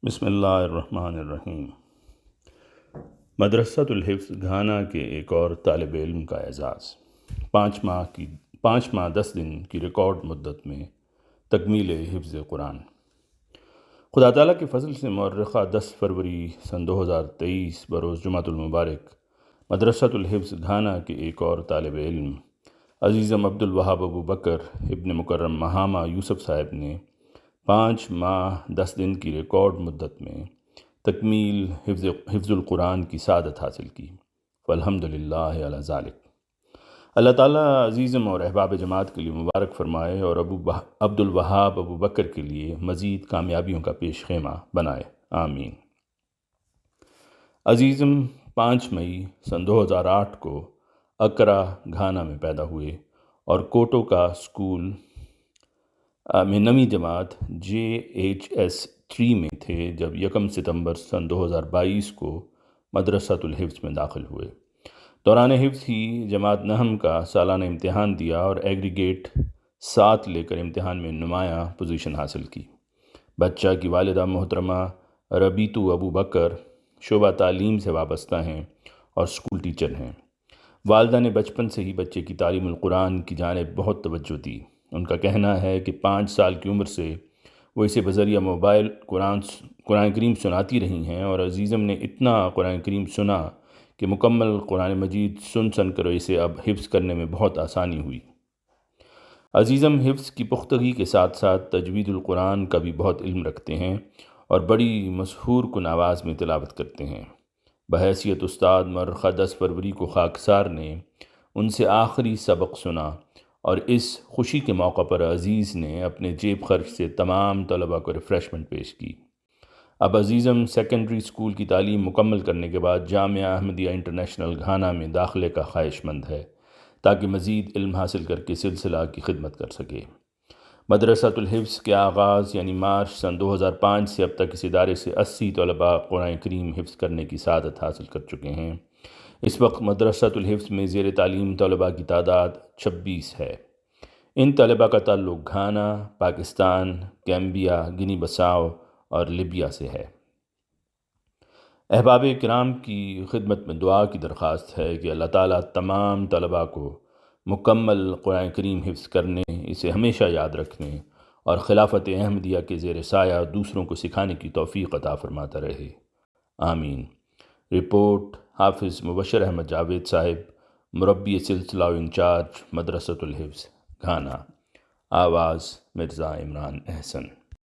بسم اللہ الرحمن الرحیم۔ مدرسۃ الحفظ گھانا کے ایک اور طالب علم کا اعزاز۔ 5 ماہ 10 دن کی ریکارڈ مدت میں تکمیل حفظ قرآن۔ خدا تعالیٰ کے فضل سے مورخہ 10 فروری سن 2023 بروز جمعۃ المبارک مدرسۃ الحفظ گھانا کے ایک اور طالب علم عزیزم عبدالوہاب ابو بکر ابن مکرم مہامہ یوسف صاحب نے 5 ماہ 10 دن کی ریکارڈ مدت میں تکمیل حفظ القرآن کی سعادت حاصل کی۔ فالحمدللہ علی ذالک۔ اللہ تعالیٰ عزیزم اور احباب جماعت کے لیے مبارک فرمائے اور عبدالوہاب ابو بکر کے لیے مزید کامیابیوں کا پیش خیمہ بنائے، آمین۔ عزیزم 5 مئی سن 2008 کو اکرا گھانا میں پیدا ہوئے اور کوٹو کا اسکول میں 9ویں جماعت JHS 3 میں تھے جب 1 ستمبر سن 2022 کو مدرسۃ الحفظ میں داخل ہوئے۔ دوران حفظ ہی جماعت نہم کا سالانہ امتحان دیا اور ایگریگیٹ 7 لے کر امتحان میں نمایاں پوزیشن حاصل کی۔ بچہ کی والدہ محترمہ ربیتو ابو بکر شعبہ تعلیم سے وابستہ ہیں اور اسکول ٹیچر ہیں۔ والدہ نے بچپن سے ہی بچے کی تعلیم القرآن کی جانب بہت توجہ دی۔ ان کا کہنا ہے کہ 5 سال کی عمر سے وہ اسے بذریعہ موبائل قرآن کریم سناتی رہی ہیں اور عزیزم نے اتنا قرآن کریم سنا کہ مکمل قرآن مجید سن کر اسے اب حفظ کرنے میں بہت آسانی ہوئی۔ عزیزم حفظ کی پختگی کے ساتھ ساتھ تجوید القرآن کا بھی بہت علم رکھتے ہیں اور بڑی مسحور کن آواز میں تلاوت کرتے ہیں۔ بحیثیت استاد مورخہ 10 فروری کو خاکسار نے ان سے آخری سبق سنا اور اس خوشی کے موقع پر عزیز نے اپنے جیب خرچ سے تمام طلباء کو ریفریشمنٹ پیش کی۔ اب عزیزم سیکنڈری اسکول کی تعلیم مکمل کرنے کے بعد جامعہ احمدیہ انٹرنیشنل گھانا میں داخلے کا خواہش مند ہے تاکہ مزید علم حاصل کر کے سلسلہ کی خدمت کر سکے۔ مدرسۃ الحفظ کے آغاز یعنی مارچ سن 2005 سے اب تک اس ادارے سے 80 طلباء قرآن کریم حفظ کرنے کی سعادت حاصل کر چکے ہیں۔ اس وقت مدرسۃ الحفظ میں زیر تعلیم طلباء کی تعداد 26 ہے۔ ان طلباء کا تعلق گھانا، پاکستان، گیمبیا، گنی بساؤ اور لیبیا سے ہے۔ احباب کرام کی خدمت میں دعا کی درخواست ہے کہ اللہ تعالیٰ تمام طلباء کو مکمل قرآن کریم حفظ کرنے، اسے ہمیشہ یاد رکھنے اور خلافت احمدیہ کے زیر سایہ دوسروں کو سکھانے کی توفیق عطا فرماتا رہے، آمین۔ رپورٹ حافظ مبشر احمد جاوید صاحب، مربی سلسلہ و انچارج مدرسۃ الحفظ گھانا۔ آواز مرزا عمران احسن۔